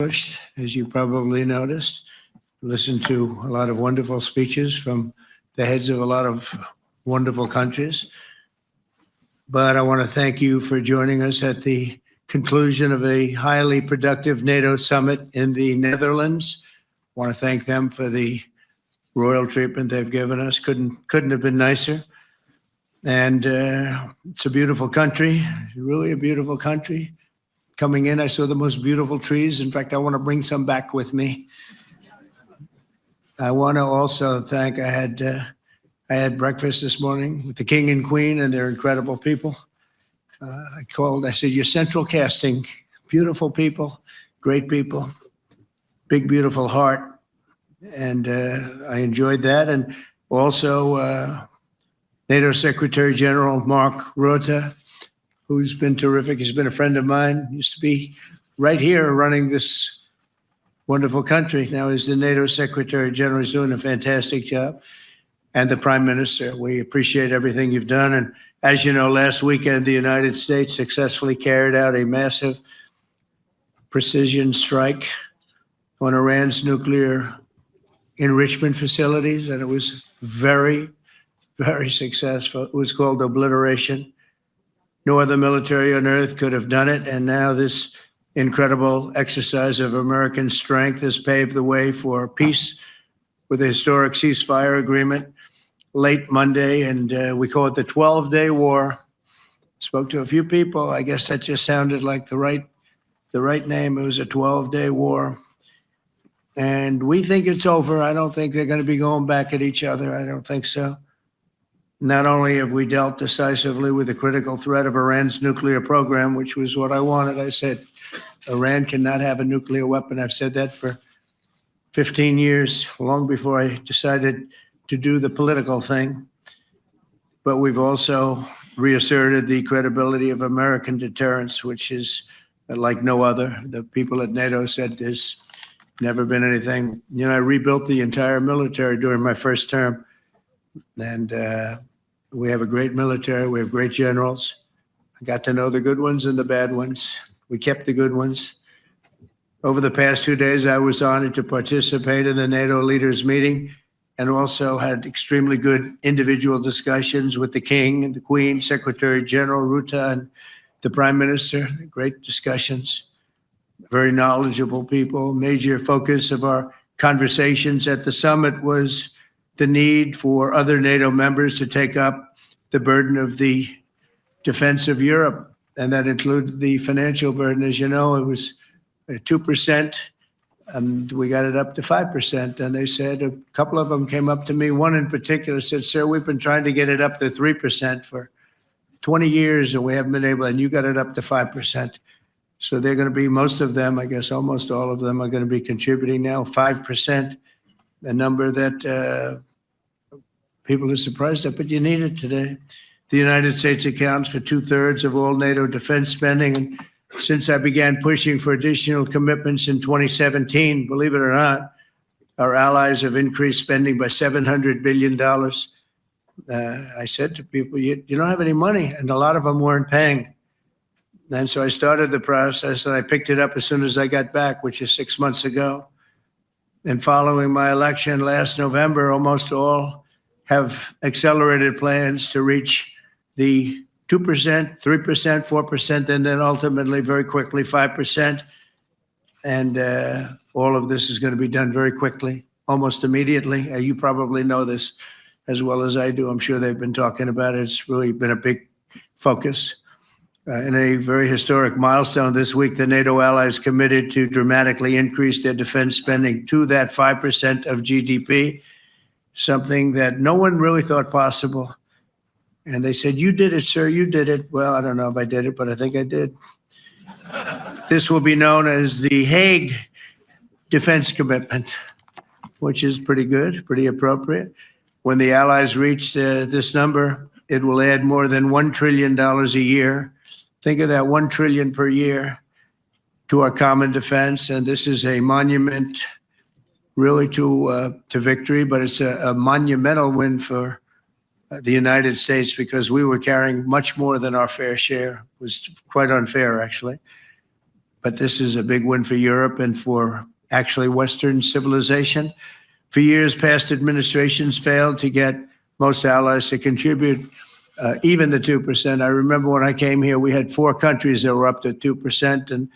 As you probably noticed, listened to a lot of wonderful speeches from the heads of a lot of wonderful countries. But I want to thank you for joining us at the conclusion of a highly productive NATO summit in the Netherlands. I want to thank them for the royal treatment they've given us. Couldn't have been nicer. And it's a beautiful country, really a beautiful country. Coming in, I saw the most beautiful trees. In fact, I want to bring some back with me. I want to also thank, I had breakfast this morning with the King and Queen, and they're incredible people. I said, you're central casting, beautiful people, great people, big, beautiful heart. And I enjoyed that. And also NATO Secretary General Mark Rutte, who's been terrific. He's been a friend of mine, used to be right here running this wonderful country. Now he's the NATO Secretary General. He's doing a fantastic job. And the Prime Minister, we appreciate everything you've done. And as you know, last weekend, the United States successfully carried out a massive precision strike on Iran's nuclear enrichment facilities. And it was very, very successful. It was called obliteration. No other military on earth could have done it. And now this incredible exercise of American strength has paved the way for peace with a historic ceasefire agreement late Monday. And we call it the 12-day war. Spoke to a few people. I guess that just sounded like the right name. It was a 12-day war. And we think it's over. I don't think they're going to be going back at each other. I don't think so. Not only have we dealt decisively with the critical threat of Iran's nuclear program, which was what I wanted. I said, Iran cannot have a nuclear weapon. I've said that for 15 years, long before I decided to do the political thing. But we've also reasserted the credibility of American deterrence, which is like no other. The people at NATO said there's never been anything. You know, I rebuilt the entire military during my first term. And we have a great military. We have great generals. I got to know the good ones and the bad ones. We kept the good ones. Over the past 2 days, I was honored to participate in the NATO leaders meeting and also had extremely good individual discussions with the King and the Queen, Secretary General Rutte, and the Prime Minister. Great discussions. Very knowledgeable people. Major focus of our conversations at the summit was the need for other NATO members to take up the burden of the defense of Europe. And that included the financial burden. As you know, it was 2%, and we got it up to 5%. And they said, a couple of them came up to me. One in particular said, sir, we've been trying to get it up to 3% for 20 years, and we haven't been able, and you got it up to 5%. So they're going to be, most of them, I guess almost all of them are going to be contributing now, 5%, a number that people are surprised at, but you need it today. The United States accounts for 2/3 of all NATO defense spending. And since I began pushing for additional commitments in 2017, believe it or not, our allies have increased spending by $700 billion. I said to people, you don't have any money, and a lot of them weren't paying. And so I started the process, and I picked it up as soon as I got back, which is 6 months ago. And following my election last November, almost all have accelerated plans to reach the 2%, 3%, 4%, and then ultimately, very quickly, 5%. And all of this is going to be done very quickly, almost immediately. You probably know this as well as I do. I'm sure they've been talking about it. It's really been a big focus. In a very historic milestone this week, the NATO allies committed to dramatically increase their defense spending to that 5% of GDP, something that no one really thought possible. And they said, you did it, sir, you did it. Well, I don't know if I did it, but I think I did. This will be known as the Hague Defense Commitment, which is pretty good, pretty appropriate. When the allies reach this number, it will add more than $1 trillion a year. Think of that, $1 trillion per year to our common defense. And this is a monument really to victory, but it's a monumental win for the United States because we were carrying much more than our fair share. It was quite unfair, actually. but this is a big win for Europe and for actually Western civilization. For years, past administrations failed to get most allies to contribute even the 2%. I remember when I came here, we had 4 countries that were up to 2%. And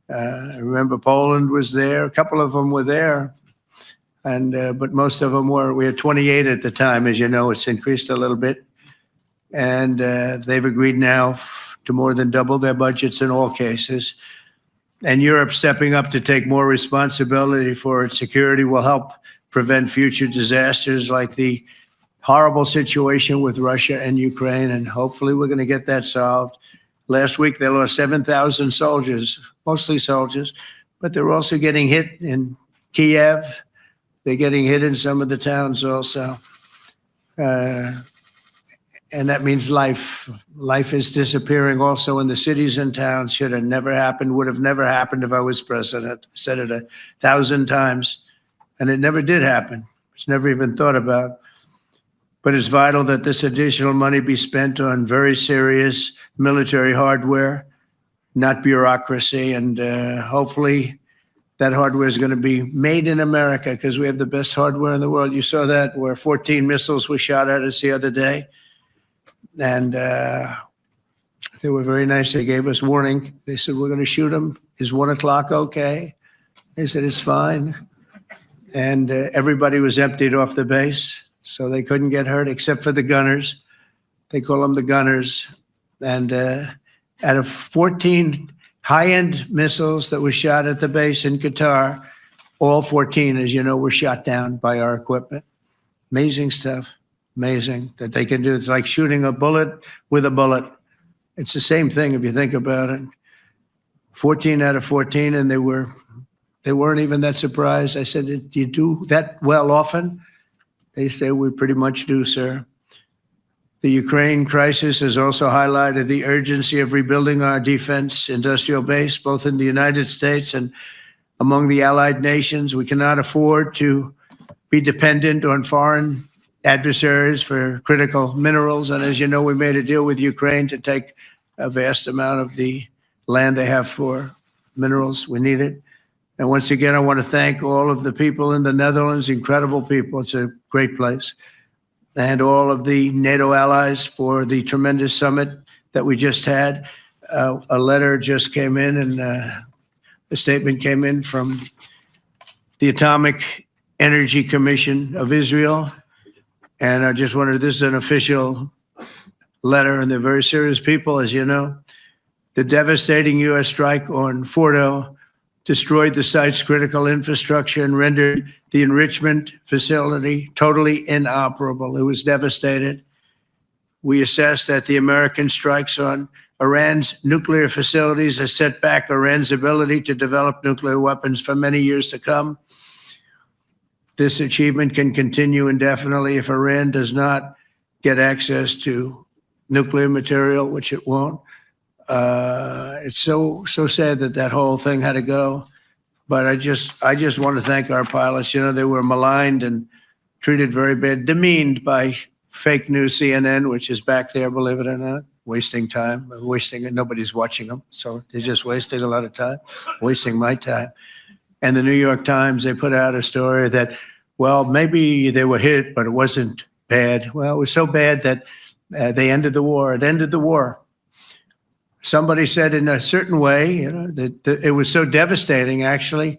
I remember Poland was there. A couple of them were there. But most of them were. We had 28 at the time. As you know, it's increased a little bit. And they've agreed now to more than double their budgets in all cases. And Europe stepping up to take more responsibility for its security will help prevent future disasters like the horrible situation with Russia and Ukraine. And hopefully we're going to get that solved. Last week, they lost 7,000 soldiers, mostly soldiers, but they're also getting hit in Kiev. They're getting hit in some of the towns also. And that means life. Life is disappearing also in the cities and towns. Should have never happened, would have never happened if I was president. I said it 1,000 times, and it never did happen. It's never even thought about. But it's vital that this additional money be spent on very serious military hardware, not bureaucracy. And hopefully that hardware is going to be made in America because we have the best hardware in the world. You saw that where 14 missiles were shot at us the other day. And they were very nice. They gave us warning. They said, we're going to shoot them. Is 1 o'clock okay? They said, it's fine. And everybody was emptied off the base, so they couldn't get hurt except for the gunners. They call them the gunners. And out of 14 high-end missiles that were shot at the base in Qatar, all 14, as you know, were shot down by our equipment. Amazing stuff. Amazing that they can do. It's like shooting a bullet with a bullet. It's the same thing if you think about it. 14 out of 14, and they weren't even that surprised. I said, do you do that well often? They say, we pretty much do, sir. The Ukraine crisis has also highlighted the urgency of rebuilding our defense industrial base, both in the United States and among the allied nations. We cannot afford to be dependent on foreign adversaries for critical minerals. And as you know, we made a deal with Ukraine to take a vast amount of the land they have for minerals. We need it. And once again, I want to thank all of the people in the Netherlands, incredible people. It's a great place. And all of the NATO allies for the tremendous summit that we just had. A letter just came in, and a statement came in from the Atomic Energy Commission of Israel. And I just wondered, this is an official letter, and they're very serious people, as you know. The devastating U.S. strike on Fordo destroyed the site's critical infrastructure and rendered the enrichment facility totally inoperable. It was devastated. We assessed that the American strikes on Iran's nuclear facilities has set back Iran's ability to develop nuclear weapons for many years to come. This achievement can continue indefinitely if Iran does not get access to nuclear material, which it won't. It's so sad that that whole thing had to go. But I just want to thank our pilots. You know, they were maligned and treated very bad, demeaned by fake news CNN, which is back there, believe it or not, wasting time, wasting it. Nobody's watching them. So they're just wasting a lot of time, wasting my time. And the New York Times, they put out a story that, well, maybe they were hit, but it wasn't bad. Well, it was so bad that they ended the war. It ended the war. Somebody said in a certain way, you know, that it was so devastating, actually.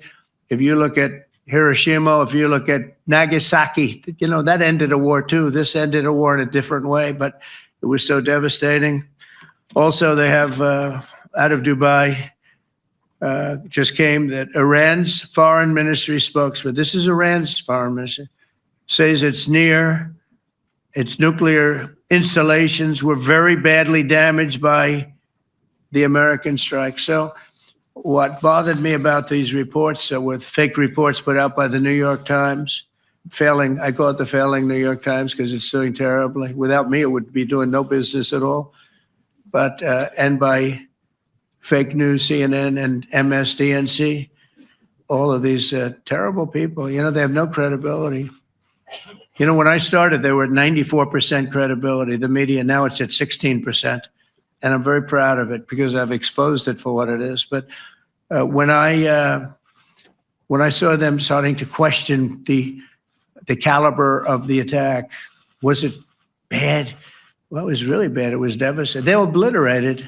If you look at Hiroshima, if you look at Nagasaki, you know, that ended a war too. This ended a war in a different way, but it was so devastating. Also, they have out of Dubai, just came that Iran's foreign ministry spokesman, this is Iran's foreign ministry, says its nuclear installations were very badly damaged by the American strike. So what bothered me about these reports with fake reports put out by the New York Times, failing, I call it the failing New York Times because it's doing terribly. Without me, it would be doing no business at all. But, and by fake news, CNN and MSDNC, all of these terrible people, you know, they have no credibility. You know, when I started, they were at 94% credibility, the media. Now it's at 16%. And I'm very proud of it because I've exposed it for what it is. But When I saw them starting to question the caliber of the attack, was it bad? Well, it was really bad. It was devastating. They were obliterated. In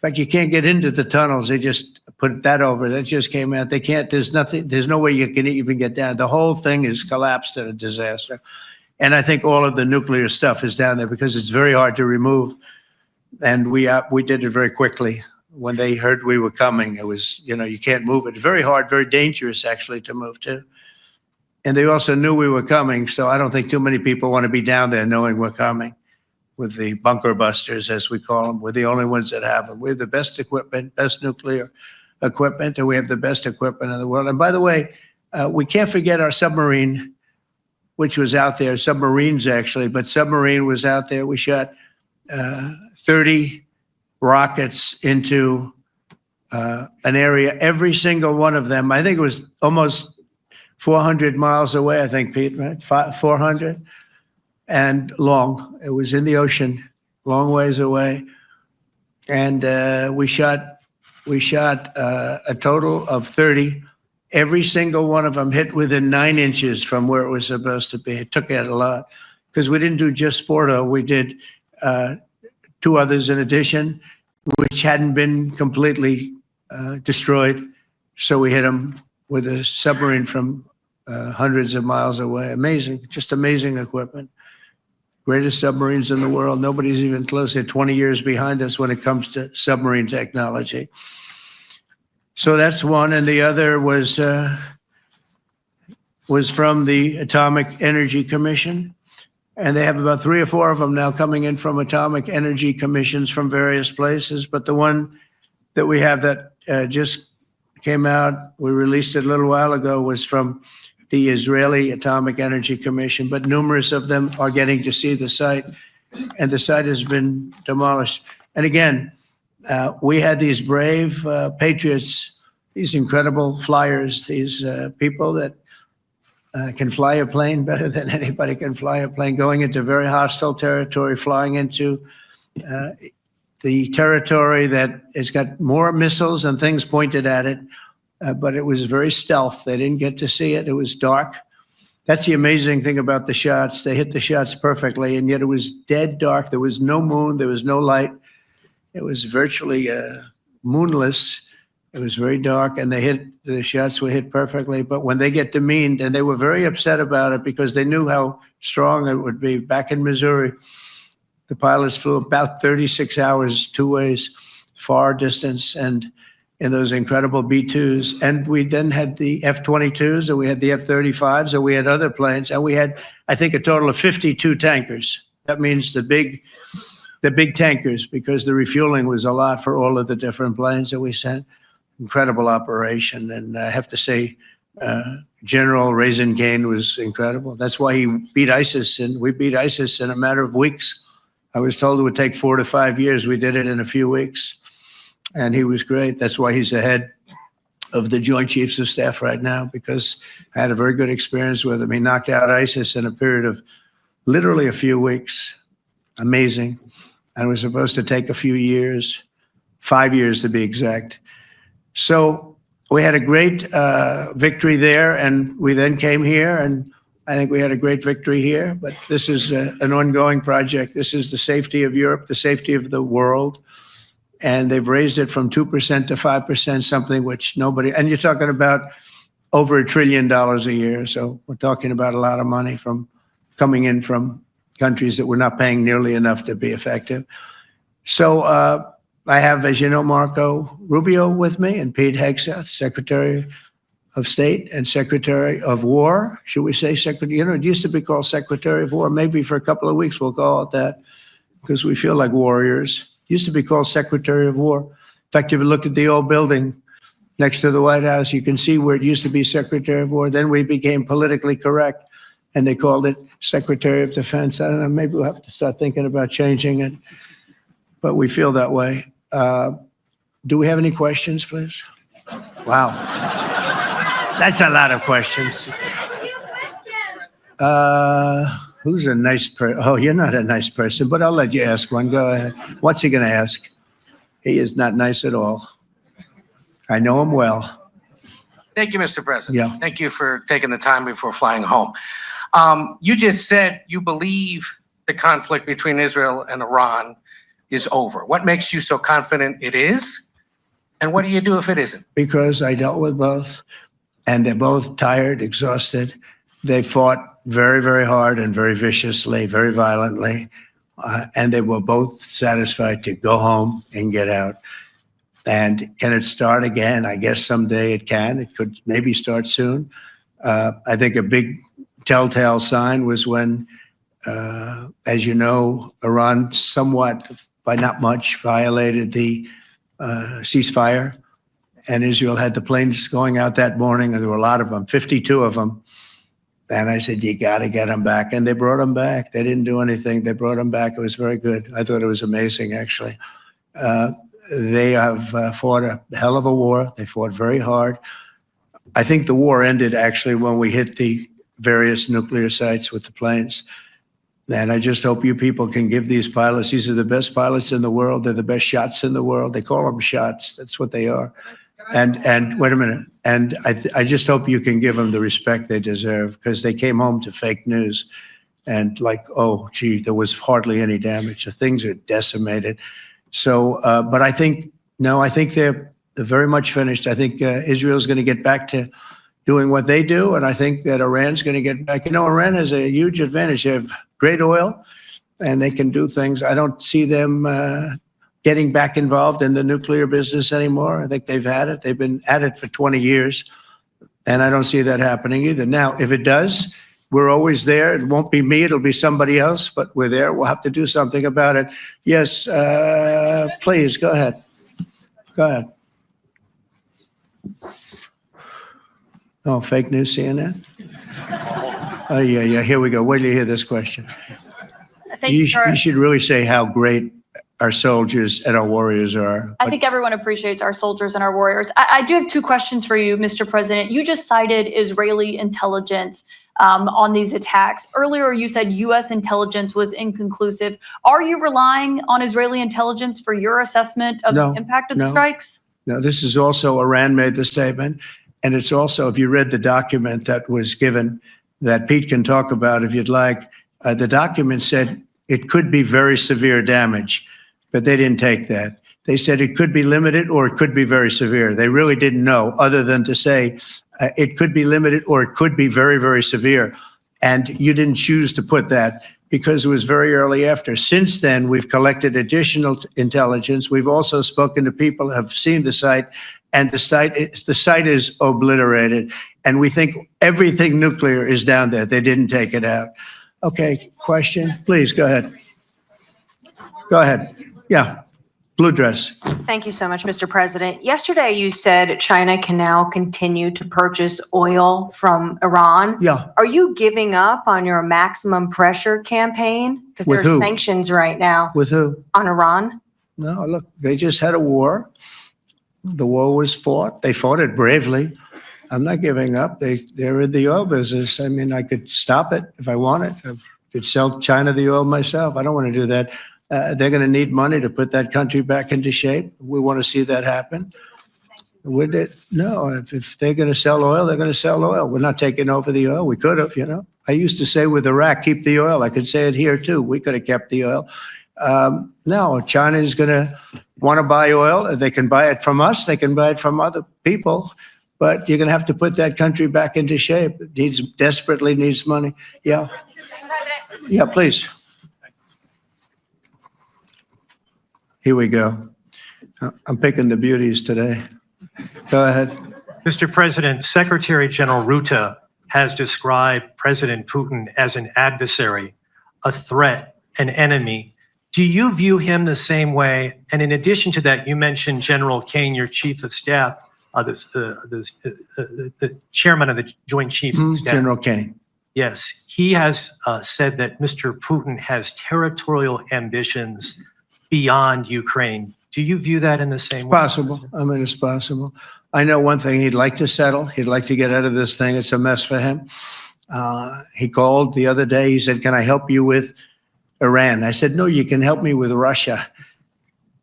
fact, you can't get into the tunnels. They just put that over. That just came out. They can't. There's nothing. There's no way you can even get down. The whole thing is collapsed in a disaster. And I think all of the nuclear stuff is down there because it's very hard to remove. And we did it very quickly. When they heard we were coming, it was, you can't move it. Very hard, very dangerous actually to move to. And they also knew we were coming. So I don't think too many people want to be down there knowing we're coming. With the bunker busters, as we call them, we're the only ones that have them. We have the best equipment, best nuclear equipment, and we have the best equipment in the world. And by the way, we can't forget our submarine, which was out there, submarines actually, but submarine was out there. We shot 30 rockets into an area, every single one of them. I think it was almost 400 miles away, I think, Pete, right? 400? And long. It was in the ocean, long ways away. And we shot a total of 30. Every single one of them hit within 9 inches from where it was supposed to be. It took out a lot because we didn't do just Fordo. We did 2 others in addition, which hadn't been completely destroyed. So we hit them with a submarine from hundreds of miles away. Amazing, just amazing equipment. Greatest submarines in the world. Nobody's even close. They're 20 years behind us when it comes to submarine technology. So that's one. And the other was from the Atomic Energy Commission. And they have about 3 or 4 of them now coming in from atomic energy commissions from various places. But the one that we have that just came out, we released it a little while ago, was from the Israeli Atomic Energy Commission, but numerous of them are getting to see the site, and the site has been demolished. And again, we had these brave patriots, these incredible flyers, these people that can fly a plane better than anybody can fly a plane, going into very hostile territory, flying into the territory that has got more missiles and things pointed at it. But it was very stealth. They didn't get to see it. It was dark. That's the amazing thing about the shots. They hit the shots perfectly, and yet it was dead dark. There was no moon. There was no light. It was virtually moonless. It was very dark, and the shots were hit perfectly. But when they get demeaned, and they were very upset about it because they knew how strong it would be. Back in Missouri, the pilots flew about 36 hours, 2 ways, far distance, and in those incredible B-2s. And we then had the F-22s, and we had the F-35s, and we had other planes, and we had, I think, a total of 52 tankers. That means the big tankers, because the refueling was a lot for all of the different planes that we sent. Incredible operation. And I have to say, General Raisin Cain was incredible. That's why he beat ISIS, and we beat ISIS in a matter of weeks. I was told it would take 4 to 5 years. We did it in a few weeks. And he was great. That's why he's the head of the Joint Chiefs of Staff right now, because I had a very good experience with him. He knocked out ISIS in a period of literally a few weeks. Amazing. And it was supposed to take a few years, 5 years to be exact. So we had a great victory there, and we then came here, and I think we had a great victory here. But this is an ongoing project. This is the safety of Europe, the safety of the world. And they've raised it from 2% to 5%, something which nobody, and you're talking about over $1 trillion a year. So we're talking about a lot of money coming in from countries that we're not paying nearly enough to be effective. So I have, as you know, Marco Rubio with me, and Pete Hegseth, Secretary of State and Secretary of War. Should we say Secretary? It used to be called Secretary of War. Maybe for a couple of weeks we'll call it that because we feel like warriors. Used to be called Secretary of War. In fact, if you look at the old building next to the White House, you can see where it used to be Secretary of War. Then we became politically correct, and they called it Secretary of Defense. I don't know, maybe we'll have to start thinking about changing it, but we feel that way. Do we have any questions, please? Wow. That's a lot of questions. Who's a nice person? Oh, you're not a nice person, but I'll let you ask one. Go ahead. What's he going to ask? He is not nice at all. I know him well. Thank you, Mr. President. Yeah. Thank you for taking the time before flying home. You just said you believe the conflict between Israel and Iran is over. What makes you so confident it is? And what do you do if it isn't? Because I dealt with both, and they're both tired, exhausted. They fought very, very hard and very viciously, very violently, and they were both satisfied to go home and get out. And can it start again? I guess someday it can. It could maybe start soon. I think a big telltale sign was when, as you know, Iran somewhat, by not much, violated the ceasefire. And Israel had the planes going out that morning, and there were a lot of them, 52 of them. And I said, you got to get them back. And they brought them back. They didn't do anything. They brought them back. It was very good. I thought it was amazing, actually. They have fought a hell of a war. They fought very hard. I think the war ended, actually, when we hit the various nuclear sites with the planes. And I just hope you people can give these pilots, these are the best pilots in the world. They're the best shots in the world. They call them shots. That's what they are. And wait a minute. And I just hope you can give them the respect they deserve, because they came home to fake news. And like, oh, gee, there was hardly any damage. The things are decimated. So, but I think, no, I think they're very much finished. I think Israel's going to get back to doing what they do. And I think that Iran's going to get back. You know, Iran has a huge advantage. They have great oil and they can do things. I don't see them getting back involved in the nuclear business anymore. I think they've had it. They've been at it for 20 years. And I don't see that happening either. Now, if it does, we're always there. It won't be me. It'll be somebody else, but we're there. We'll have to do something about it. Yes, please, go ahead. Go ahead. Oh, fake news CNN? Oh, yeah, here we go. Wait till you hear this question. You should really say how great our soldiers and our warriors are. I think everyone appreciates our soldiers and our warriors. I do have two questions for you, Mr. President. You just cited Israeli intelligence on these attacks. Earlier, you said U.S. intelligence was inconclusive. Are you relying on Israeli intelligence for your assessment of the impact of the strikes? No, this is also, Iran made the statement. And it's also, if you read the document that was given, that Pete can talk about if you'd like, the document said it could be very severe damage, but they didn't take that. They said it could be limited or it could be very severe. They really didn't know, other than to say it could be limited or it could be very, very severe. And you didn't choose to put that because it was very early after. Since then, we've collected additional intelligence. We've also spoken to people who have seen the site, and the site is obliterated. And we think everything nuclear is down there. They didn't take it out. Okay, question, please, go ahead. Go ahead, yeah, blue dress. Thank you so much, Mr. President. Yesterday, you said China can now continue to purchase oil from Iran. Yeah. Are you giving up on your maximum pressure campaign? Because With there's who? sanctions right now. With who? On Iran. No, look, they just had a war. The war was fought. They fought it bravely. I'm not giving up. They're in the oil business. I mean, I could stop it if I wanted. I could sell China the oil myself. I don't want to do that. They're going to need money to put that country back into shape. We want to see that happen. Would it? No, if they're going to sell oil, they're going to sell oil. We're not taking over the oil. We could have, you know. I used to say with Iraq, keep the oil. I could say it here too. We could have kept the oil. No, China is going to want to buy oil. They can buy it from us. They can buy it from other people. But you're going to have to put that country back into shape. It desperately needs money. Yeah. Yeah, please. Here we go. I'm picking the beauties today. Go ahead. Mr. President, Secretary General Rutte has described President Putin as an adversary, a threat, an enemy. Do you view him the same way? And in addition to that, you mentioned General Kane, your chief of staff, the chairman of the Joint Chiefs of Staff. General Kane. Yes, he has said that Mr. Putin has territorial ambitions beyond Ukraine. Do you view that in the same way? Possible. I mean, it's possible. I know one thing, he'd like to settle. He'd like to get out of this thing. It's a mess for him. He called the other day. He said, can I help you with Iran? I said, no, you can help me with Russia.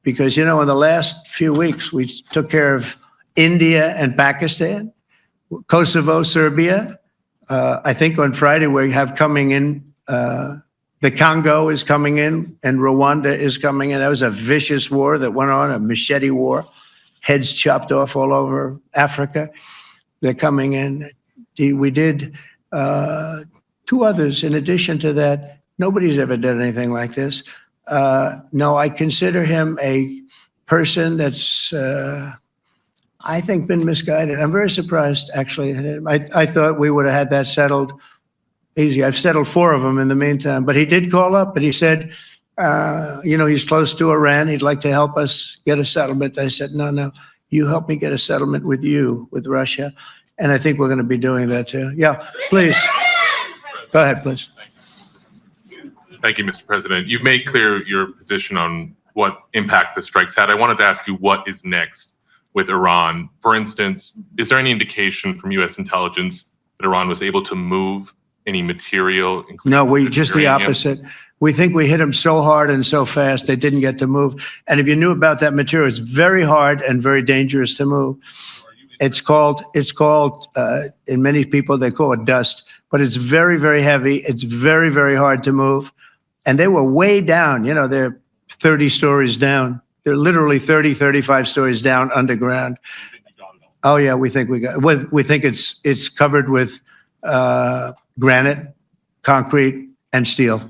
Because, you know, in the last few weeks, we took care of India and Pakistan, Kosovo, Serbia. I think on Friday we have coming in, the Congo is coming in and Rwanda is coming in. That was a vicious war that went on, a machete war, heads chopped off all over Africa. They're coming in. We did 2 others in addition to that. Nobody's ever done anything like this. No, I consider him a person that's, I think, been misguided. I'm very surprised, actually. I thought we would have had that settled easy. I've settled 4 of them in the meantime. But he did call up, and he said, he's close to Iran. He'd like to help us get a settlement. I said, no, you help me get a settlement with Russia. And I think we're going to be doing that too. Yeah, please. Go ahead, please. Thank you, Mr. President. You've made clear your position on what impact the strikes had. I wanted to ask you what is next with Iran. For instance, is there any indication from U.S. intelligence that Iran was able to move any material? No, just the opposite. We think we hit them so hard and so fast they didn't get to move. And if you knew about that material, it's very hard and very dangerous to move. It's called, in many people, they call it dust, but it's very, very heavy. It's very, very hard to move. And they were way down, they're 30 stories down. They're literally 30, 35 stories down underground. Oh yeah, we think it's covered with granite, concrete, and steel.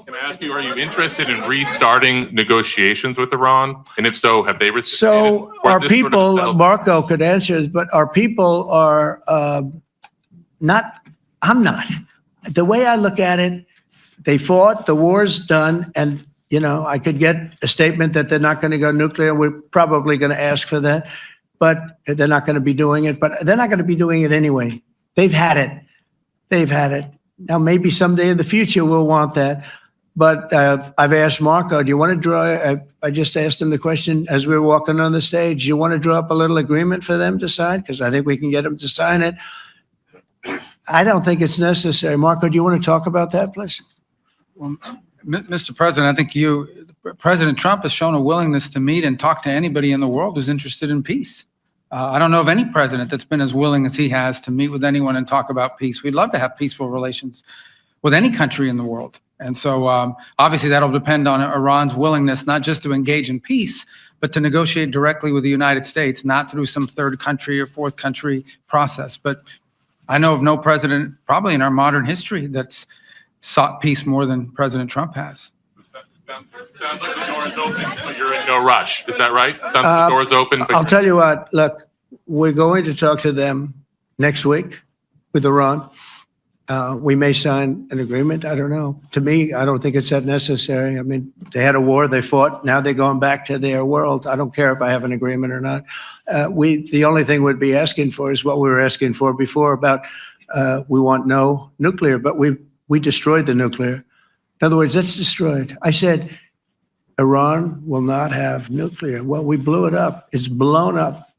Can I ask you, are you interested in restarting negotiations with Iran? And if so, have they received? So our people, Marco could answer, but our people are not, I'm not. The way I look at it, they fought, the war's done, and I could get a statement that they're not going to go nuclear. We're probably going to ask for that, but they're not going to be doing it. But they're not going to be doing it anyway. They've had it. They've had it. Now, maybe someday in the future we'll want that. But I've asked Marco, do you want to draw, I just asked him the question as we were walking on the stage, do you want to draw up a little agreement for them to sign? Because I think we can get them to sign it. I don't think it's necessary. Marco, do you want to talk about that, please? Well, Mr. President, I think President Trump has shown a willingness to meet and talk to anybody in the world who's interested in peace. I don't know of any president that's been as willing as he has to meet with anyone and talk about peace. We'd love to have peaceful relations with any country in the world. And so obviously that'll depend on Iran's willingness, not just to engage in peace, but to negotiate directly with the United States, not through some third country or fourth country process. But I know of no president, probably in our modern history, that's sought peace more than President Trump has. Sounds like the door is open, but you're in no rush. Is that right? Sounds like the door is open. But I'll tell you what, look, we're going to talk to them next week with Iran. We may sign an agreement. I don't know. To me, I don't think it's that necessary. I mean, they had a war, they fought. Now they're going back to their world. I don't care if I have an agreement or not. The only thing we'd be asking for is what we were asking for before about we want no nuclear, but we destroyed the nuclear. In other words, that's destroyed. I said, Iran will not have nuclear. Well, we blew it up. It's blown up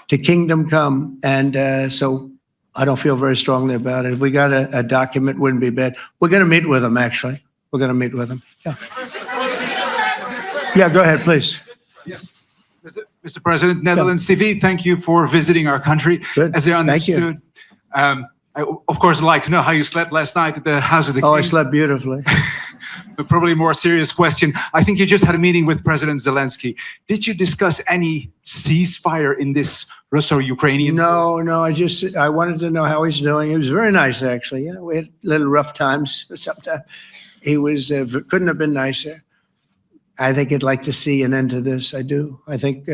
to kingdom come. And so I don't feel very strongly about it. If we got a document, wouldn't be bad. We're going to meet with them, actually. We're going to meet with them. Yeah. Yeah, go ahead, please. Yes. Mr. President, Netherlands TV, thank you for visiting our country. Good. As I Thank you. understood, I, of course, would like to know how you slept last night at the House of the King. Oh, I slept beautifully. But probably a more serious question. I think you just had a meeting with President Zelensky. Did you discuss any ceasefire in this Russo-Ukrainian? No, I wanted to know how he's doing. He was very nice, actually. We had little rough times sometimes. He was, couldn't have been nicer. I think he'd like to see an end to this. I do. I think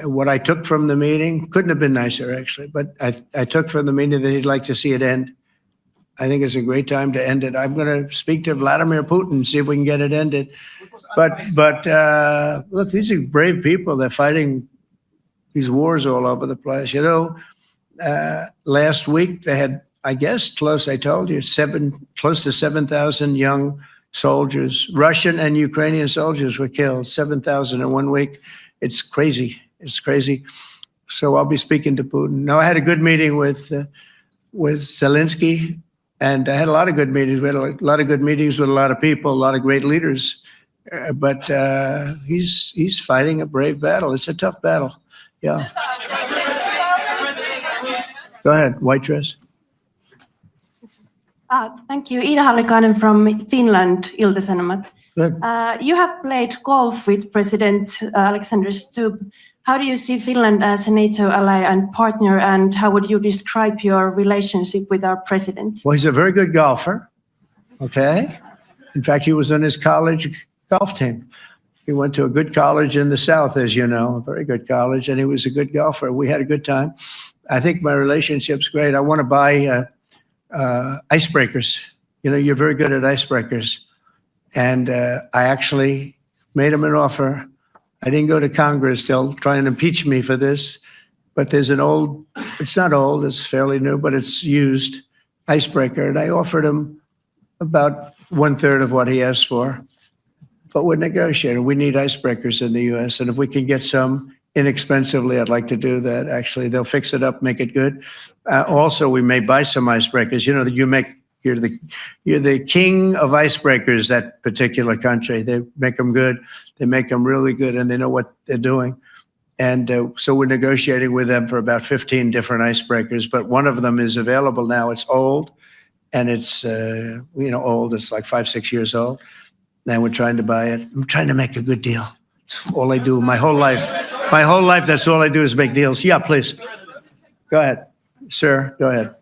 what I took from the meeting couldn't have been nicer, actually. But I took from the meeting that he'd like to see it end. I think it's a great time to end it. I'm going to speak to Vladimir Putin, see if we can get it ended. But look, these are brave people. They're fighting these wars all over the place. Last week they had, I guess, close to 7,000 young soldiers, Russian and Ukrainian soldiers were killed, 7,000 in 1 week. It's crazy. It's crazy. So I'll be speaking to Putin. No, I had a good meeting with Zelensky. And I had a lot of good meetings. We had a lot of good meetings with a lot of people, a lot of great leaders. But he's fighting a brave battle. It's a tough battle. Yeah. Go ahead, white dress. Thank you. Ida Hallikainen from Finland, Ilta-Sanomat. Good. You have played golf with President Alexander Stubb. How do you see Finland as a NATO ally and partner, and how would you describe your relationship with our president? Well, he's a very good golfer. Okay. In fact, he was on his college golf team. He went to a good college in the South, as you know, a very good college, and he was a good golfer. We had a good time. I think my relationship's great. I want to buy icebreakers. You know, you're very good at icebreakers. And I actually made him an offer. I didn't go to Congress. They'll try and impeach me for this. But there's an old, it's not old, it's fairly new, but it's used icebreaker. And I offered him about 1/3 of what he asked for. But we're negotiating. We need icebreakers in the U.S. And if we can get some inexpensively, I'd like to do that. Actually, they'll fix it up, make it good. Also, we may buy some icebreakers. You know, you're the king of icebreakers, that particular country. They make them good. They make them really good, and they know what they're doing. And so we're negotiating with them for about 15 different icebreakers. But one of them is available now. It's old, and it's old. It's like 5-6 years old. And we're trying to buy it. I'm trying to make a good deal. It's all I do my whole life. My whole life, that's all I do is make deals. Yeah, please. Go ahead. Sir, go ahead.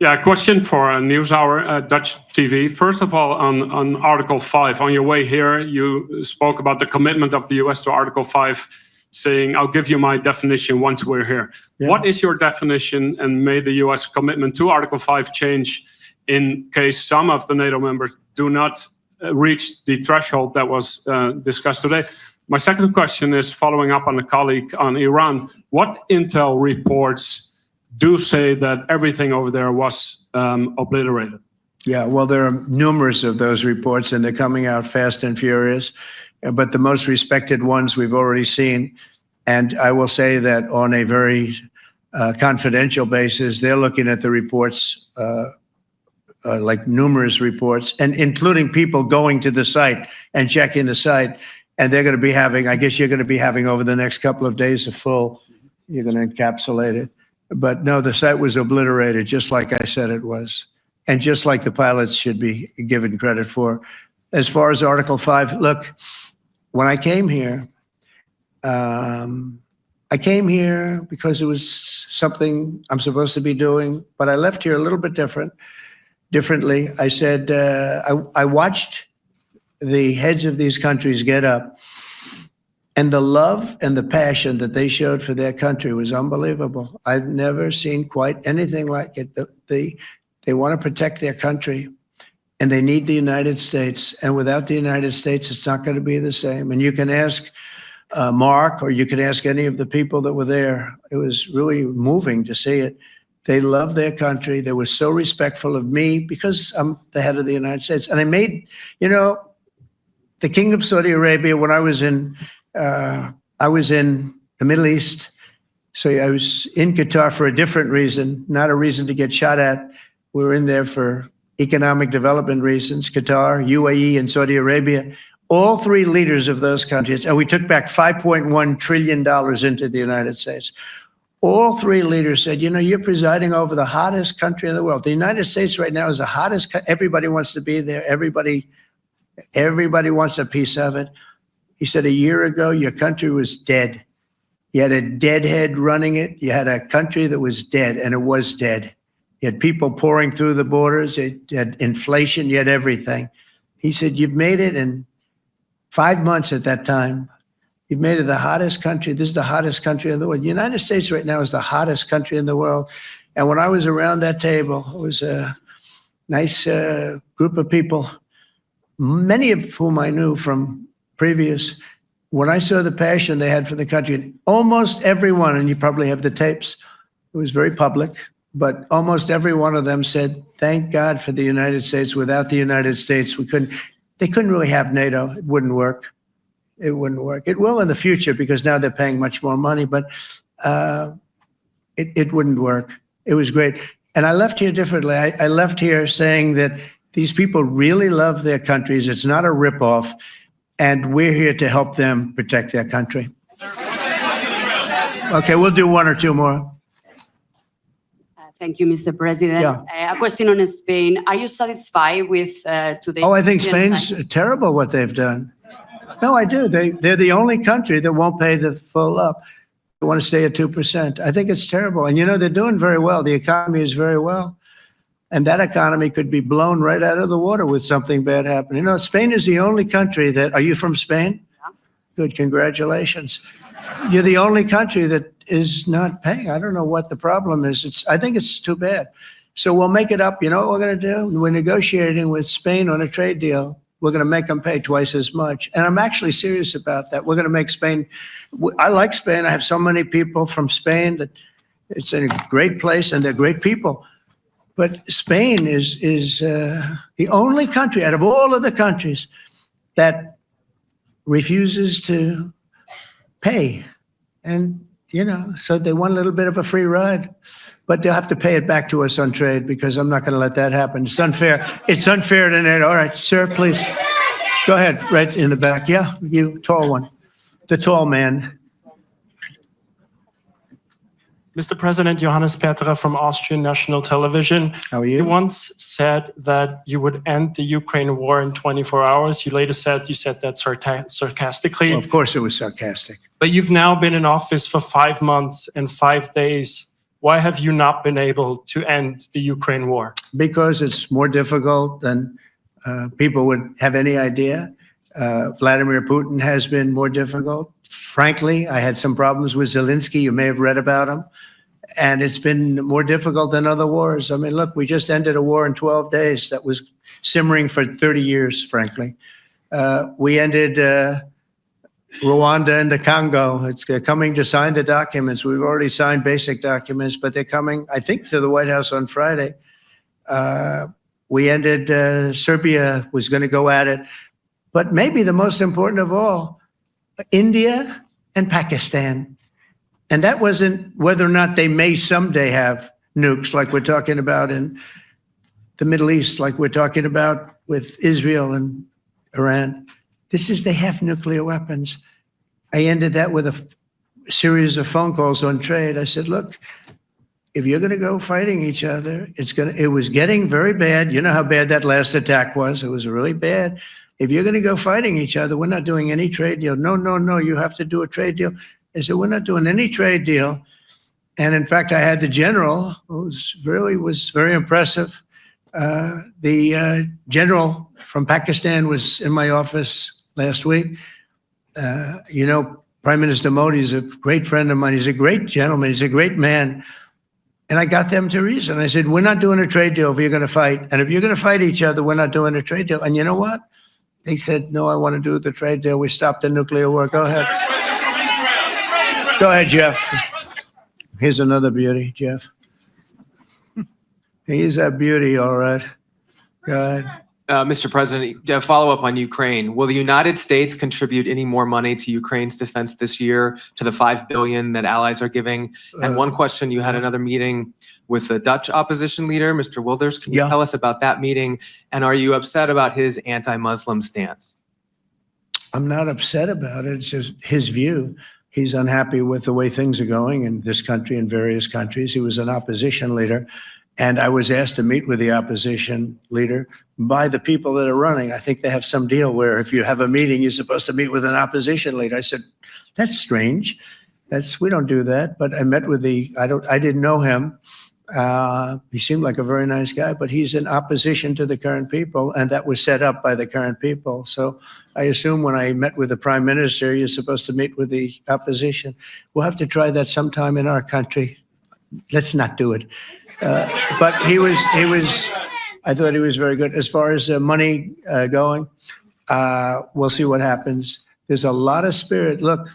Yeah, a question for NewsHour, Dutch TV. First of all, on Article 5, on your way here, you spoke about the commitment of the US to Article 5, saying, I'll give you my definition once we're here. Yeah. What is your definition, and may the US commitment to Article 5 change in case some of the NATO members do not reach the threshold that was discussed today? My second question is following up on a colleague on Iran. What intel reports do say that everything over there was obliterated? Yeah, well, there are numerous of those reports, and they're coming out fast and furious. But the most respected ones we've already seen. And I will say that on a very confidential basis, they're looking at the reports, like numerous reports, and including people going to the site and checking the site. And they're going to be having, I guess you're going to be having over the next couple of days you're going to encapsulate it. But no, the site was obliterated, just like I said it was. And just like the pilots should be given credit for. As far as Article 5, look, when I came here because it was something I'm supposed to be doing, but I left here a little bit differently. I said, I watched the heads of these countries get up, and the love and the passion that they showed for their country was unbelievable. I've never seen quite anything like it. They want to protect their country, and they need the United States. And without the United States, it's not going to be the same. And you can ask Mark, or you can ask any of the people that were there. It was really moving to see it. They love their country. They were so respectful of me because I'm the head of the United States. And I made, the King of Saudi Arabia, when I was in the Middle East. So I was in Qatar for a different reason, not a reason to get shot at. We were in there for economic development reasons, Qatar, UAE, and Saudi Arabia. All three leaders of those countries, and we took back $5.1 trillion into the United States. All three leaders said, you're presiding over the hottest country in the world. The United States right now is the hottest. Everybody wants to be there. Everybody wants a piece of it. He said, a year ago, your country was dead. You had a deadhead running it. You had a country that was dead, and it was dead. You had people pouring through the borders. You had inflation. You had everything. He said, you've made it in 5 months at that time. You've made it the hottest country. This is the hottest country in the world. The United States right now is the hottest country in the world. And when I was around that table, it was a nice group of people, many of whom I knew from previous. When I saw the passion they had for the country, almost everyone, and you probably have the tapes, it was very public, but almost every one of them said, thank God for the United States. Without the United States, they couldn't really have NATO. It wouldn't work. It wouldn't work. It will in the future because now they're paying much more money, but it wouldn't work. It was great. And I left here differently. I left here saying that these people really love their countries. It's not a ripoff. and we're here to help them protect their country. Okay, we'll do one or two more. Thank you, Mr. President. Yeah. A question on Spain. Are you satisfied with today? Oh, I think Spain's terrible what they've done. No, I do. They're the only country that won't pay the full up. They want to stay at 2%. I think it's terrible. And they're doing very well. The economy is very well. And that economy could be blown right out of the water with something bad happening. Spain is the only country that, are you from Spain? Yeah. Good, congratulations. You're the only country that is not paying. I don't know what the problem is. I think it's too bad. So we'll make it up. You know what we're going to do? We're negotiating with Spain on a trade deal. We're going to make them pay twice as much. And I'm actually serious about that. We're going to make Spain, I like Spain. I have so many people from Spain that it's a great place and they're great people. But Spain is the only country out of all of the countries that refuses to pay. And, so they want a little bit of a free ride, but they'll have to pay it back to us on trade because I'm not going to let that happen. It's unfair. It's unfair to NATO. All right, sir, please. Go ahead, right in the back. Yeah, you, tall one. The tall man. Mr. President, Johannes Petra from Austrian National Television. How are you? You once said that you would end the Ukraine war in 24 hours. You later said that sarcastically. Well, of course it was sarcastic. But you've now been in office for 5 months and 5 days. Why have you not been able to end the Ukraine war? Because it's more difficult than people would have any idea. Vladimir Putin has been more difficult. Frankly, I had some problems with Zelensky. You may have read about him. And it's been more difficult than other wars. I mean, look, we just ended a war in 12 days that was simmering for 30 years, frankly. We ended Rwanda and the Congo. It's coming to sign the documents. We've already signed basic documents, but they're coming, I think, to the White House on Friday. We ended Serbia was going to go at it. But maybe the most important of all, India and Pakistan. And that wasn't whether or not they may someday have nukes like we're talking about in the Middle East, like we're talking about with Israel and Iran. This is they have nuclear weapons. I ended that with a series of phone calls on trade. I said, look, if you're going to go fighting each other, it was getting very bad. You know how bad that last attack was. It was really bad. If you're going to go fighting each other, we're not doing any trade deal. No, you have to do a trade deal. I said, we're not doing any trade deal. And in fact, I had the general, who was very impressive. The general from Pakistan was in my office last week. Prime Minister Modi is a great friend of mine. He's a great gentleman. He's a great man. And I got them to reason. I said, we're not doing a trade deal if you're going to fight. And if you're going to fight each other, we're not doing a trade deal. And you know what? They said, no, I want to do the trade deal. We stopped the nuclear war. Go ahead. Go ahead, Jeff. Here's another beauty, Jeff. He's a beauty, all right. Go ahead. Mr. President, to follow up on Ukraine, will the United States contribute any more money to Ukraine's defense this year to the $5 billion that allies are giving? And one question, you had another meeting with the Dutch opposition leader, Mr. Wilders. Can you tell us about that meeting? And are you upset about his anti-Muslim stance? I'm not upset about it. It's just his view. He's unhappy with the way things are going in this country and various countries. He was an opposition leader. And I was asked to meet with the opposition leader by the people that are running. I think they have some deal where if you have a meeting, you're supposed to meet with an opposition leader. I said, that's strange. We don't do that. But I met with I didn't know him. He seemed like a very nice guy, but he's in opposition to the current people, and that was set up by the current people. So I assume when I met with the prime minister, you're supposed to meet with the opposition. We'll have to try that sometime in our country. Let's not do it. But I thought he was very good. As far as money going, we'll see what happens. There's a lot of spirit. Look,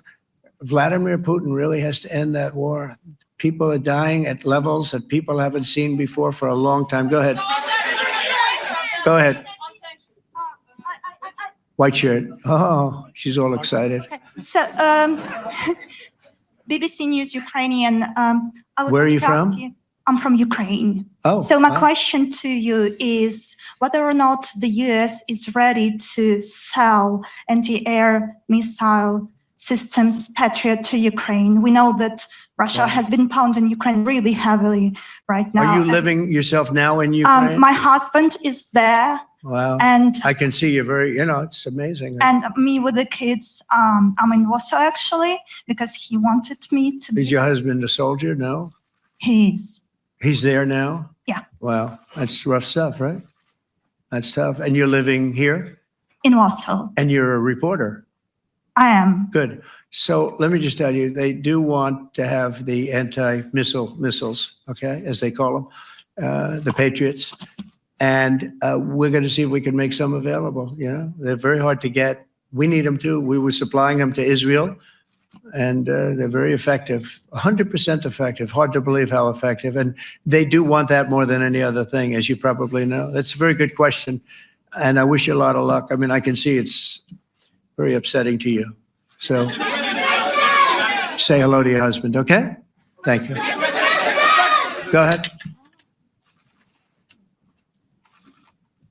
Vladimir Putin really has to end that war. People are dying at levels that people haven't seen before for a long time. Go ahead. Go ahead. White shirt. Oh, she's all excited. Okay. So, BBC News Ukrainian. Where are you from? I'm from Ukraine. Oh, So my wow. question to you is whether or not the US is ready to sell anti-air missile systems Patriot to Ukraine. We know that Russia Wow. has been pounding Ukraine really heavily right now. Are you living yourself now in Ukraine? My husband is there, Wow. and I can see you very, it's amazing. and me with the kids. I'm in Warsaw actually because he wanted me to Is be. your husband a soldier? No? He's There now? Yeah. Wow. That's rough stuff, right? That's tough. And you're living here? in Warsaw. And you're a reporter? I am. Good. So let me just tell you, they do want to have the missiles, okay, as they call them, the Patriots. And we're going to see if we can make some available. They're very hard to get. We need them too. We were supplying them to Israel, and they're very effective, 100% effective. Hard to believe how effective. And they do want that more than any other thing, as you probably know. That's a very good question. And I wish you a lot of luck. I mean, I can see it's very upsetting to you. So say hello to your husband, okay? Thank you. Go ahead.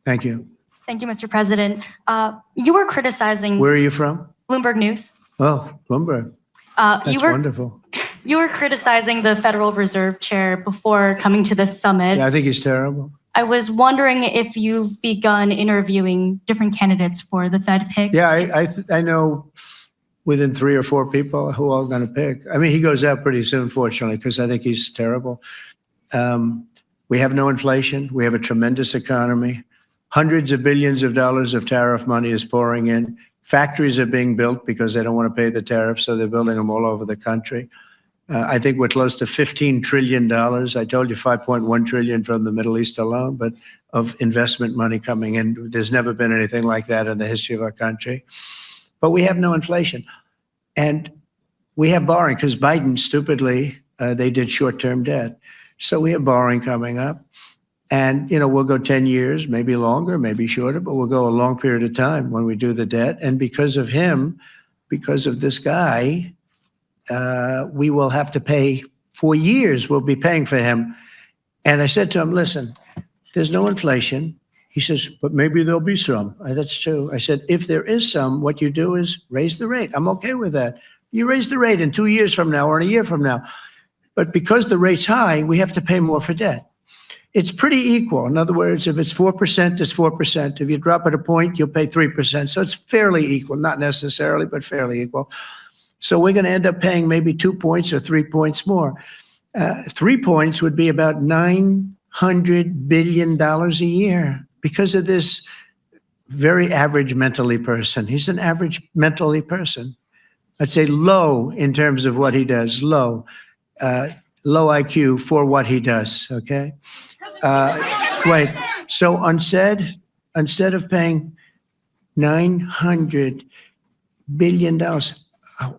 Thank you. Thank you, Mr. President. You were criticizing Where are you from? Bloomberg News. Oh, Bloomberg. That's wonderful. You were criticizing the Federal Reserve Chair before coming to this summit. Yeah, I think he's terrible. I was wondering if you've begun interviewing different candidates for the Fed pick. Yeah, I know within 3 or 4 people who I'm going to pick. I mean, he goes out pretty soon, fortunately, because I think he's terrible. We have no inflation. We have a tremendous economy. Hundreds of billions of dollars of tariff money is pouring in. Factories are being built because they don't want to pay the tariffs, so they're building them all over the country. I think we're close to $15 trillion. I told you 5.1 trillion from the Middle East alone, but of investment money coming in. There's never been anything like that in the history of our country. But we have no inflation. And we have borrowing because Biden, stupidly, they did short-term debt. So we have borrowing coming up. And, we'll go 10 years, maybe longer, maybe shorter, but we'll go a long period of time when we do the debt. And because of him, because of this guy, we will have to pay for years. We'll be paying for him. And I said to him, listen, there's no inflation. He says, but maybe there'll be some. That's true. I said, if there is some, what you do is raise the rate. I'm okay with that. You raise the rate in 2 years from now or in a year from now. But because the rate's high, we have to pay more for debt. It's pretty equal. In other words, if it's 4%, it's 4%. If you drop it a point, you'll pay 3%. So it's fairly equal, not necessarily, but fairly equal. So we're going to end up paying maybe 2 points or 3 points more. 3 points would be about $900 billion a year because of this very average mentally person. He's an average mentally person. I'd say low in terms of what he does, low IQ for what he does, okay? Wait, so instead of paying $900 billion,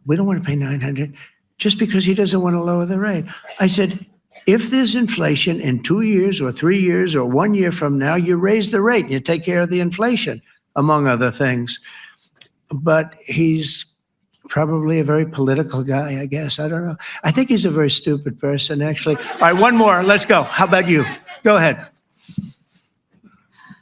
we don't want to pay 900 just because he doesn't want to lower the rate. I said, if there's inflation in 2 years or 3 years or 1 year from now, you raise the rate and you take care of the inflation, among other things. But he's probably a very political guy, I guess. I don't know. I think he's a very stupid person, actually. All right, one more. Let's go. How about you? Go ahead.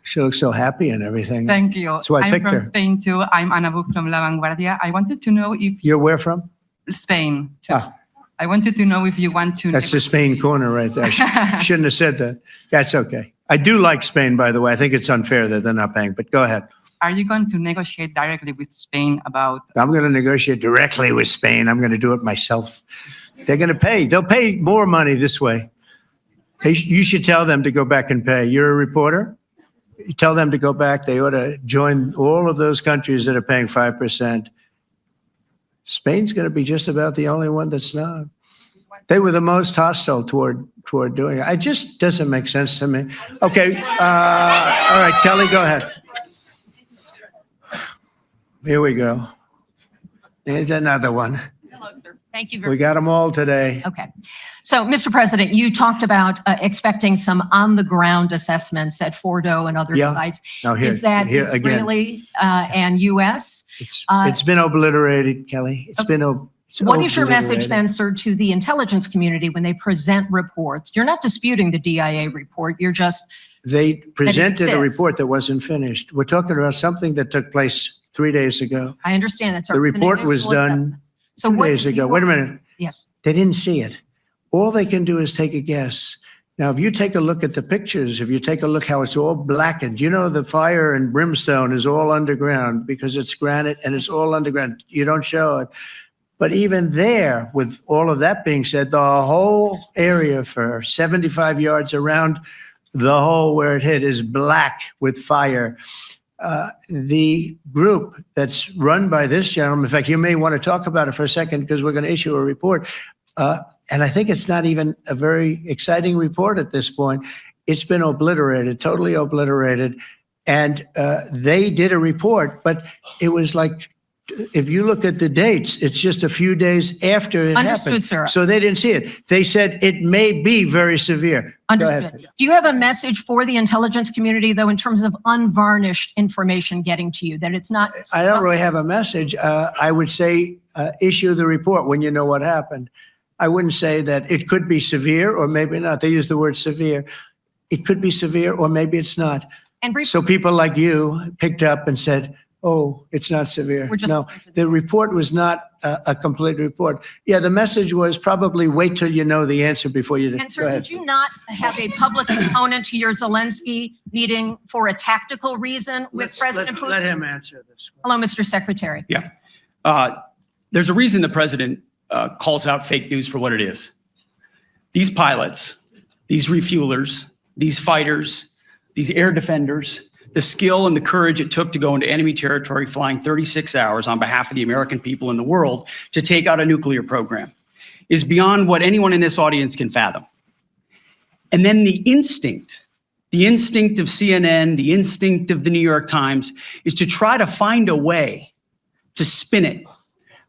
She looks so happy and everything. Thank you. That's why I I'm picked from her. Spain too. I'm Ana Buch from La Vanguardia. I wanted to know if You're where from? Spain too. Ah. I wanted to know if you want to. That's the Spain corner right there. Shouldn't have said that. That's okay. I do like Spain, by the way. I think it's unfair that they're not paying, but go ahead. Are you going to negotiate directly with Spain about? I'm going to negotiate directly with Spain. I'm going to do it myself. They're going to pay. They'll pay more money this way. You should tell them to go back and pay. You're a reporter? You tell them to go back. They ought to join all of those countries that are paying 5%. Spain's going to be just about the only one that's not. They were the most hostile toward doing it. It just doesn't make sense to me. Okay. All right, Kelly, go ahead. Here we go. There's another one. Hello, sir. Thank you We very got them all today. Okay. So, Mr. President, you talked about expecting some on-the-ground assessments at Fordo and other Yeah. sites. Now here, Is that here again. Israeli and U.S.? It's been obliterated, Kelly. It's What is your message obliterated. then, sir, to the intelligence community when they present reports? You're not disputing the DIA report. You're just, They presented a exists. report that wasn't finished. We're talking about something that took place 3 days ago. I understand that's The report was done So 2 what days is ago. your- Wait a minute. Yes. They didn't see it. All they can do is take a guess. Now, if you take a look at the pictures, if you take a look how it's all blackened, you know the fire and brimstone is all underground because it's granite and it's all underground. You don't show it. But even there, with all of that being said, the whole area for 75 yards around the hole where it hit is black with fire. The group that's run by this gentleman, in fact, you may want to talk about it for a second because we're going to issue a report. And I think it's not even a very exciting report at this point. It's been obliterated, totally obliterated. And they did a report, but it was like, if you look at the dates, it's just a few days after it Understood, happened. sir. So they didn't see it. They said it may be very severe. Go ahead. Understood. Do you have a message for the intelligence community, though, in terms of unvarnished information getting to you, that it's not? I don't really have a message. I would say issue the report when you know what happened. I wouldn't say that it could be severe or maybe not. They use the word severe. It could be severe or maybe it's not. And So people like you picked up and said, oh, it's not severe. We're just No, looking for the report was not a complete report. Yeah, the message was probably wait till you know the answer before you. And Go sir, ahead. did you not have a public component to your Zelensky meeting for a tactical reason with President Putin? Let him answer this. Hello, Mr. Secretary. There's a reason the president calls out fake news for what it is. These pilots, these refuelers, these fighters, these air defenders, the skill and the courage it took to go into enemy territory flying 36 hours on behalf of the American people and the world to take out a nuclear program is beyond what anyone in this audience can fathom. And then the instinct of CNN, the instinct of the New York Times is to try to find a way to spin it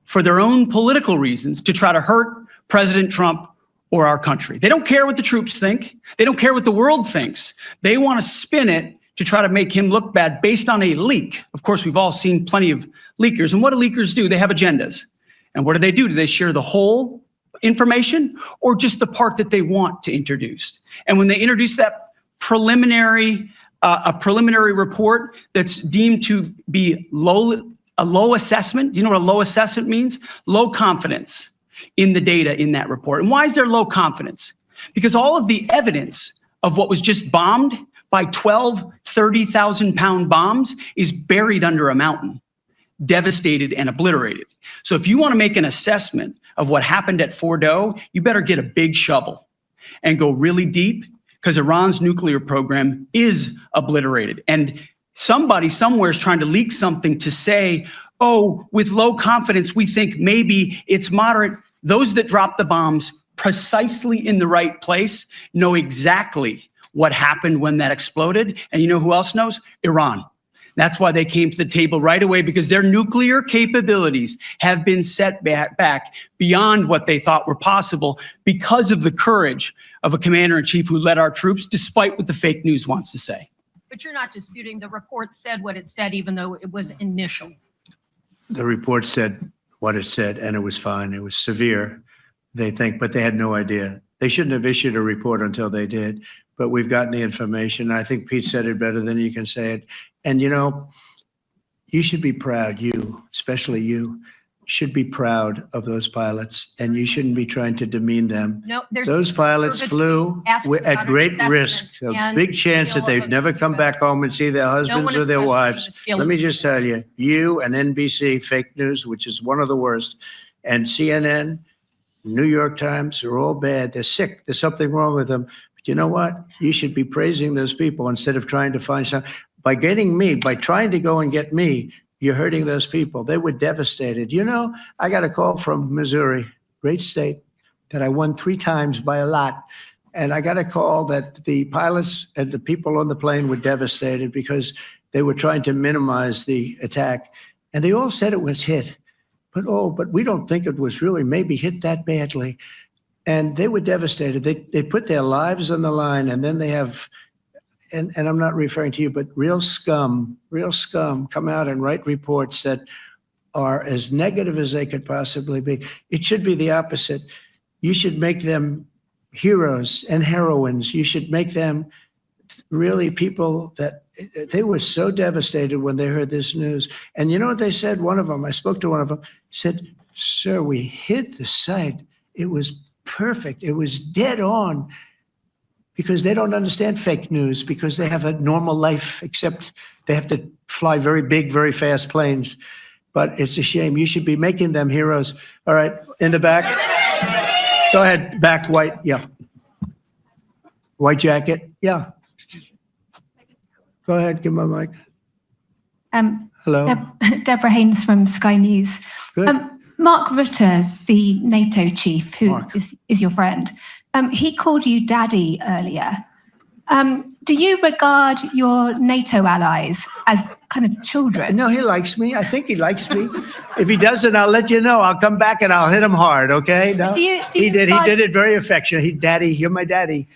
for their own political reasons to try to hurt President Trump or our country. They don't care what the troops think. They don't care what the world thinks. They want to spin it to try to make him look bad based on a leak. Of course, we've all seen plenty of leakers. And what do leakers do? They have agendas. And what do? Do they share the whole information or just the part that they want to introduce? And when they introduce that preliminary report that's deemed to be a low assessment, you know what a low assessment means? Low confidence in the data in that report. And why is there low confidence? Because all of the evidence of what was just bombed by 12 30,000-pound bombs is buried under a mountain, devastated and obliterated. So if you want to make an assessment of what happened at Fordo, you better get a big shovel and go really deep because Iran's nuclear program is obliterated. And somebody somewhere is trying to leak something to say, oh, with low confidence, we think maybe it's moderate. Those that drop the bombs precisely in the right place know exactly what happened when that exploded. And you know who else knows? Iran. That's why they came to the table right away, because their nuclear capabilities have been set back beyond what they thought were possible because of the courage of a commander-in-chief who led our troops, despite what the fake news wants to say. But you're not disputing the report said what it said, even though it was initial. The report said what it said, and it was fine. It was severe, they think, but they had no idea. They shouldn't have issued a report until they did. But we've gotten the information. I think Pete said it better than you can say it. And you know, you should be proud, especially you, should be proud of those pilots, and you shouldn't be trying to demean them. No, Those pilots flew at great risk, a big chance that they'd never come back home and see their husbands or their wives. Let me just tell you, you and NBC, fake news, which is one of the worst, and CNN, New York Times are all bad. They're sick. There's something wrong with them. You know what? You should be praising those people instead of trying to find some. By trying to go and get me, you're hurting those people. They were devastated. You know, I got a call from Missouri, great state, that I won 3 times by a lot. And I got a call that the pilots and the people on the plane were devastated because they were trying to minimize the attack. And they all said it was hit. But we don't think it was really maybe hit that badly. And they were devastated. They put their lives on the line, and then they have, and I'm not referring to you, but real scum come out and write reports that are as negative as they could possibly be. It should be the opposite. You should make them heroes and heroines. You should make them really people that they were so devastated when they heard this news. And you know what they said? One of them, I spoke to one of them, said, "Sir, we hit the site. It was perfect. It was dead on." Because they don't understand fake news, because they have a normal life, except they have to fly very big, very fast planes. But it's a shame. You should be making them heroes. All right, in the back. Go ahead, back white, yeah. White jacket, yeah. Go ahead, give my mic. Hello. Deborah Haynes from Sky News. Good. Mark Rutte, the NATO chief, who is your friend, he called you daddy earlier. Do you regard your NATO allies as kind of children? No, he likes me. I think he likes me. If he doesn't, I'll let you know. I'll come back and I'll hit him hard, okay? No? He did it very affectionate. Daddy, you're my daddy.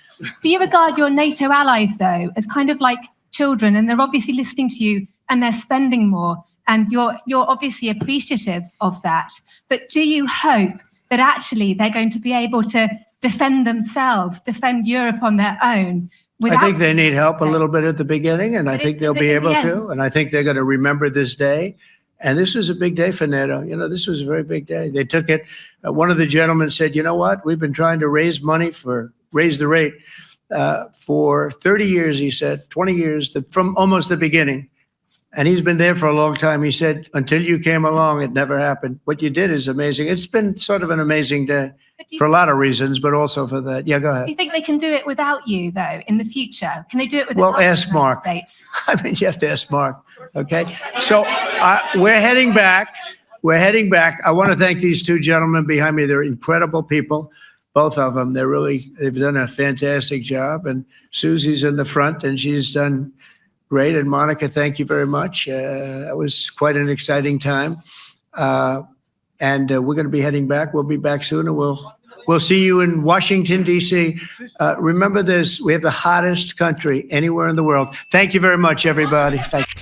Do you regard your NATO allies, though, as kind of like children? And they're obviously listening to you and they're spending more. And you're obviously appreciative of that. But do you hope that actually they're going to be able to defend themselves, defend Europe on their own? I think they need help a little bit at the beginning, and I think they'll be able to. And I think they're going to remember this day. And this was a big day for NATO. You know, this was a very big day. They took it. One of the gentlemen said, "You know what? We've been trying to raise money raise the rate for 30 years," he said, 20 years, from almost the beginning. And he's been there for a long time. He said, "Until you came along, it never happened. What you did is amazing." It's been sort of an amazing day for a lot of reasons, but also for that. Yeah, go ahead. Do you think they can do it without you, though, in the future? Can they do it without Well, ask Mark. I mean, you have to ask Mark. Okay. So we're heading back. We're heading back. I want to thank these two gentlemen behind me. They're incredible people, both of them. They've done a fantastic job. And Susie's in the front, and she's done great. And Monica, thank you very much. It was quite an exciting time. And we're going to be heading back. We'll be back soon, and we'll see you in Washington, D.C. Remember this, we have the hottest country anywhere in the world. Thank you very much, everybody. Thank you.